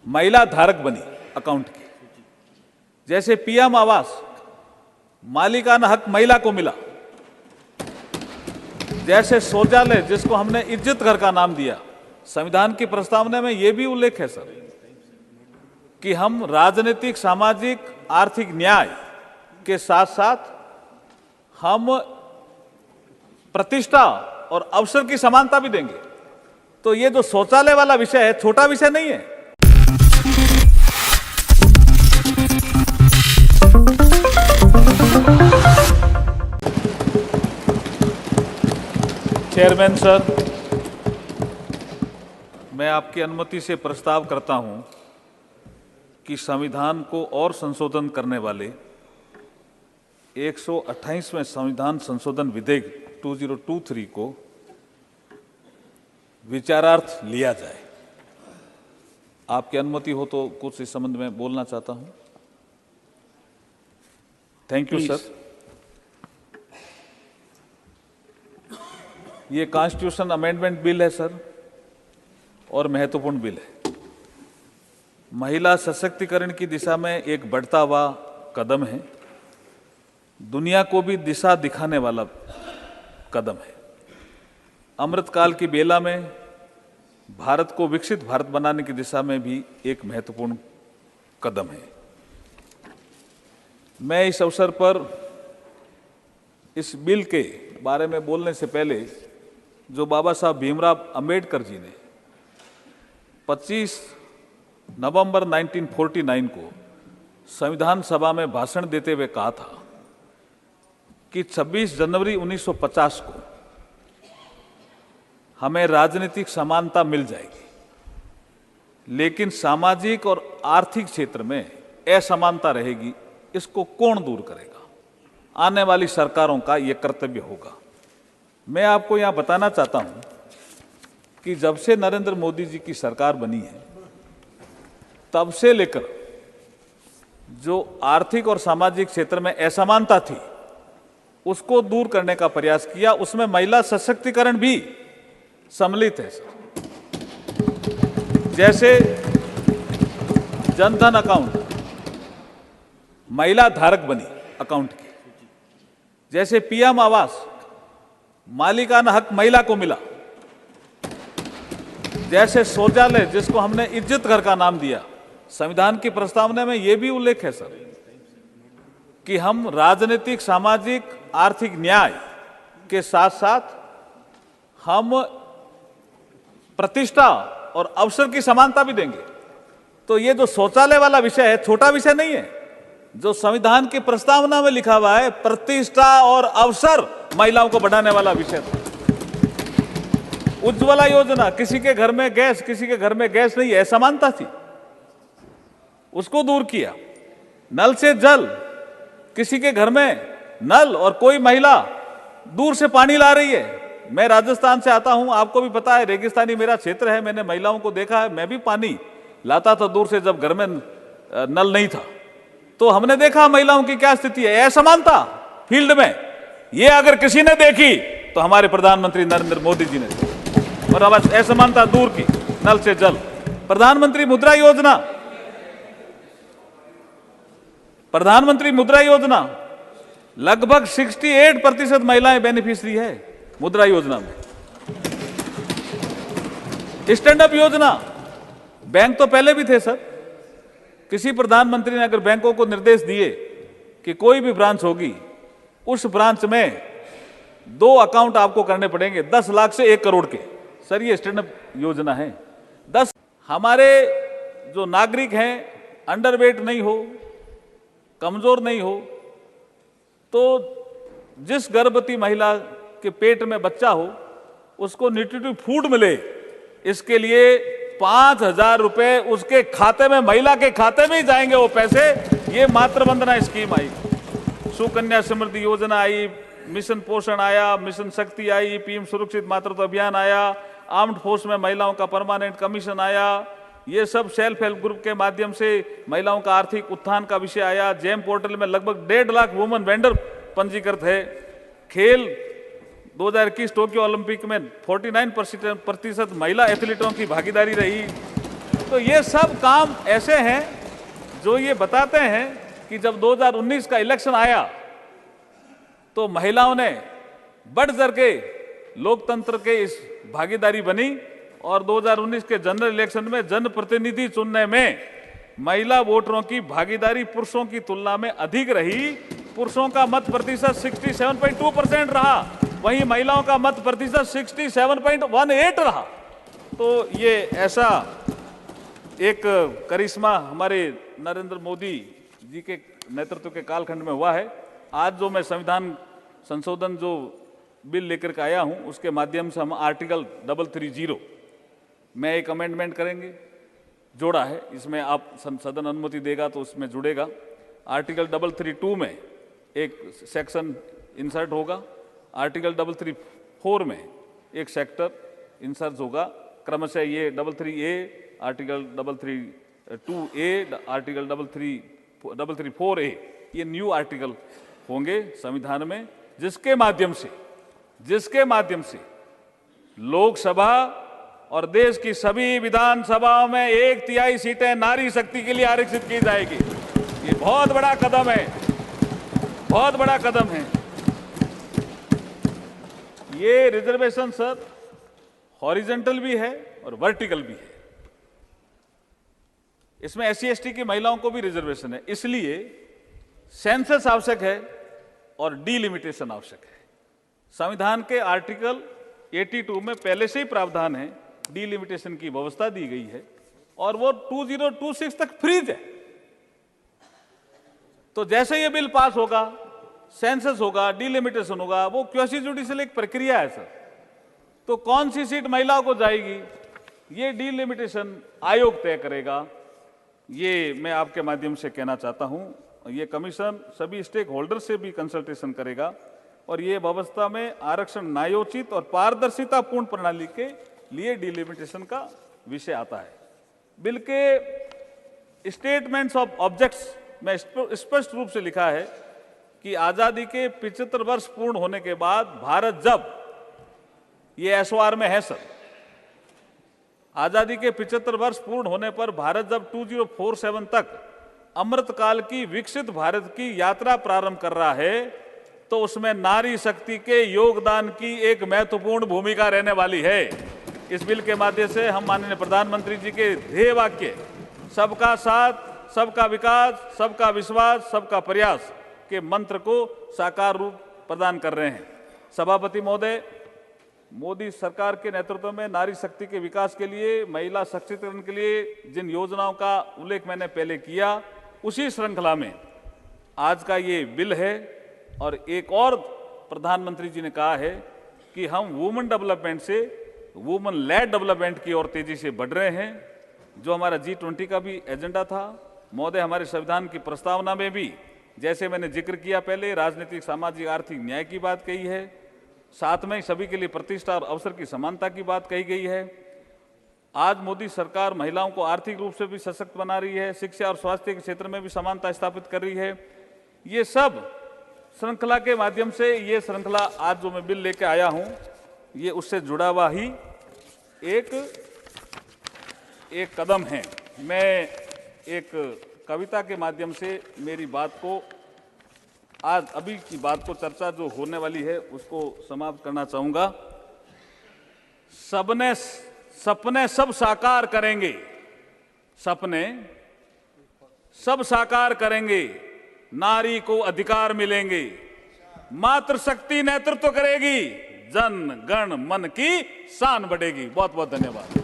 महिला धारक बनी अकाउंट की। जैसे पीएम आवास, मालिकाना हक महिला को मिला। जैसे शौचालय, जिसको हमने इज्जत घर का नाम दिया, संविधान की प्रस्तावना में यह भी उल्लेख है सर कि हम राजनीतिक, सामाजिक, आर्थिक न्याय के साथ साथ हम प्रतिष्ठा और अवसर की समानता भी देंगे। तो ये जो शौचालय वाला विषय है, छोटा विषय नहीं है। चेयरमैन सर, मैं आपकी अनुमति से प्रस्ताव करता हूं कि संविधान को और संशोधन करने वाले 128वें संविधान संशोधन विधेयक 2023 को विचारार्थ लिया जाए। आपकी अनुमति हो तो कुछ इस संबंध में बोलना चाहता हूं। Thank you sir. ये कॉन्स्टिट्यूशन अमेंडमेंट बिल है सर, और महत्वपूर्ण बिल है। महिला सशक्तिकरण की दिशा में एक बढ़ता हुआ कदम है, दुनिया को भी दिशा दिखाने वाला कदम है। अमृतकाल की बेला में भारत को विकसित भारत बनाने की दिशा में भी एक महत्वपूर्ण कदम है। मैं इस अवसर पर इस बिल के बारे में बोलने से पहले, जो बाबा साहब भीमराव अंबेडकर जी ने 25 नवंबर 1949 को संविधान सभा में भाषण देते हुए कहा था कि 26 जनवरी 1950 को हमें राजनीतिक समानता मिल जाएगी, लेकिन सामाजिक और आर्थिक क्षेत्र में असमानता रहेगी। इसको कौन दूर करेगा? आने वाली सरकारों का यह कर्तव्य होगा। मैं आपको यहां बताना चाहता हूं कि जब से नरेंद्र मोदी जी की सरकार बनी है, तब से लेकर जो आर्थिक और सामाजिक क्षेत्र में असमानता थी, उसको दूर करने का प्रयास किया। उसमें महिला सशक्तिकरण भी सम्मिलित है सर। जैसे जनधन अकाउंट, महिला धारक बनी अकाउंट की। जैसे पीएम आवास, मालिकाना हक महिला को मिला। जैसे शौचालय, जिसको हमने इज्जत घर का नाम दिया, संविधान की प्रस्तावना में यह भी उल्लेख है सर कि हम राजनीतिक, सामाजिक, आर्थिक न्याय के साथ साथ हम प्रतिष्ठा और अवसर की समानता भी देंगे। तो ये जो शौचालय वाला विषय है, छोटा विषय नहीं है। जो संविधान की प्रस्तावना में लिखा हुआ है, प्रतिष्ठा और अवसर महिलाओं को बढ़ाने वाला विषय था। उज्ज्वला योजना, किसी के घर में गैस, किसी के घर में गैस नहीं, असमानता थी, उसको दूर किया। नल से जल, किसी के घर में नल और कोई महिला दूर से पानी ला रही है। मैं राजस्थान से आता हूं, आपको भी पता है, रेगिस्तानी मेरा क्षेत्र है। मैंने महिलाओं को देखा है, मैं भी पानी लाता था दूर से जब घर में नल नहीं था। तो हमने देखा महिलाओं की क्या स्थिति है, असमानता फील्ड में। ये अगर किसी ने देखी तो हमारे प्रधानमंत्री नरेंद्र मोदी जी ने, और अब असमानता दूर की, नल से जल। प्रधानमंत्री मुद्रा योजना, लगभग 68% महिलाएं बेनिफिशियरी है मुद्रा योजना में। स्टैंड अप योजना, बैंक तो पहले भी थे सर। किसी प्रधानमंत्री ने अगर बैंकों को निर्देश दिए कि कोई भी ब्रांच होगी, उस ब्रांच में 2 अकाउंट आपको करने पड़ेंगे, 10 लाख से 1 करोड़ के। सर, ये स्टैंड अप योजना है। 10 हमारे जो नागरिक हैं, अंडरवेट नहीं हो, कमजोर नहीं हो, तो जिस गर्भवती महिला के पेट में बच्चा हो, उसको न्यूट्रिटिव फूड मिले, इसके लिए 5,000 रुपए उसके खाते में, महिला के खाते में ही जाएंगे वो पैसे। ये मातृ वंदना स्कीम आई, सुकन्या समृद्धि योजना आई, मिशन पोषण आया, मिशन शक्ति आई, पीएम सुरक्षित मातृत्व अभियान आया, आर्म्ड फोर्स में महिलाओं का परमानेंट कमीशन आया। ये सब सेल्फ हेल्प ग्रुप के माध्यम से महिलाओं का आर्थिक उत्थान का विषय आया। जेम पोर्टल में लगभग 1.5 लाख वुमेन वेंडर पंजीकृत है। खेल 2021 टोक्यो ओलंपिक में 49% महिला एथलीटों की भागीदारी रही। तो ये सब काम ऐसे हैं जो ये बताते हैं कि जब 2019 का इलेक्शन आया तो महिलाओं ने बढ़ चढ़ के लोकतंत्र के इस भागीदारी बनी और 2019 के जनरल इलेक्शन में जनप्रतिनिधि चुनने में महिला वोटरों की भागीदारी पुरुषों की तुलना में अधिक रही। पुरुषों का मत प्रतिशत 67.2% रहा, वहीं महिलाओं का मत प्रतिशत 67.18 रहा। तो ये ऐसा एक करिश्मा हमारे नरेंद्र मोदी जी के नेतृत्व के कालखंड में हुआ है। आज जो मैं संविधान संशोधन जो बिल लेकर के आया हूं, उसके माध्यम से हम आर्टिकल 330 में एक अमेंडमेंट करेंगे, जोड़ा है। इसमें आप सदन अनुमति देगा तो उसमें जुड़ेगा। आर्टिकल 332 में एक सेक्शन इंसर्ट होगा, आर्टिकल 334 में एक सेक्टर इंसर्ट होगा। क्रमशः ये 33A, article 332A, article 334A, ये न्यू आर्टिकल होंगे संविधान में, जिसके माध्यम से लोकसभा और देश की सभी विधानसभाओं में 1/3 सीटें नारी शक्ति के लिए आरक्षित की जाएगी। ये बहुत बड़ा कदम है, बहुत बड़ा कदम है। ये रिजर्वेशन सर हॉरिजॉन्टल भी है और वर्टिकल भी है। इसमें SC/ST की महिलाओं को भी रिजर्वेशन है, इसलिए सेंसस आवश्यक है और डीलिमिटेशन आवश्यक है। संविधान के आर्टिकल 82 में पहले से ही प्रावधान है, डीलिमिटेशन की व्यवस्था दी गई है और वो 2026 तक फ्रीज है। तो जैसे ये बिल पास होगा, सेंसस होगा, डीलिमिटेशन होगा, वो क्वासी जुडिशियल एक प्रक्रिया है सर। तो कौन सी सीट महिलाओं को जाएगी, ये डीलिमिटेशन आयोग तय करेगा। ये मैं आपके माध्यम से कहना चाहता हूं। ये कमीशन सभी स्टेक होल्डर से भी कंसल्टेशन करेगा और ये व्यवस्था में आरक्षण न्यायोचित और पारदर्शितापूर्ण प्रणाली के लिए डीलिमिटेशन का विषय आता है। बिल के स्टेटमेंट्स ऑफ ऑब्जेक्ट्स में स्पष्ट रूप से लिखा है कि आजादी के 75 वर्ष पूर्ण होने के बाद भारत जब, ये SOR में है सर, आजादी के 75 वर्ष पूर्ण होने पर भारत जब 2047 तक अमृतकाल की विकसित भारत की यात्रा प्रारंभ कर रहा है, तो उसमें नारी शक्ति के योगदान की एक महत्वपूर्ण भूमिका रहने वाली है। इस बिल के माध्यम से हम माननीय प्रधानमंत्री जी के ध्येय वाक्य सबका साथ, सबका विकास, सबका विश्वास, सबका प्रयास के मंत्र को साकार रूप प्रदान कर रहे हैं। सभापति महोदय, मोदी सरकार के नेतृत्व में नारी शक्ति के विकास के लिए, महिला सशक्तिकरण के लिए जिन योजनाओं का उल्लेख मैंने पहले किया, उसी श्रृंखला में आज का ये बिल है। और एक और प्रधानमंत्री जी ने कहा है कि हम वुमेन डेवलपमेंट से वुमेन लेड डेवलपमेंट की ओर तेजी से बढ़ रहे हैं, जो हमारा G20 का भी एजेंडा था। महोदय, हमारे संविधान की प्रस्तावना में भी, जैसे मैंने जिक्र किया पहले, राजनीतिक, सामाजिक, आर्थिक न्याय की बात कही है, साथ में सभी के लिए प्रतिष्ठा और अवसर की समानता की बात कही गई है। आज मोदी सरकार महिलाओं को आर्थिक रूप से भी सशक्त बना रही है, शिक्षा और स्वास्थ्य के क्षेत्र में भी समानता स्थापित कर रही है। ये सब श्रृंखला के माध्यम से, ये श्रृंखला आज जो मैं बिल लेके आया हूं, ये उससे जुड़ा हुआ ही एक कदम है। मैं एक कविता के माध्यम से मेरी बात को, आज अभी की बात को, चर्चा जो होने वाली है, उसको समाप्त करना चाहूंगा। सपने सब साकार करेंगे, सपने सब साकार करेंगे, नारी को अधिकार मिलेंगे, मातृशक्ति नेतृत्व करेगी, जन गण मन की शान बढ़ेगी। बहुत बहुत धन्यवाद।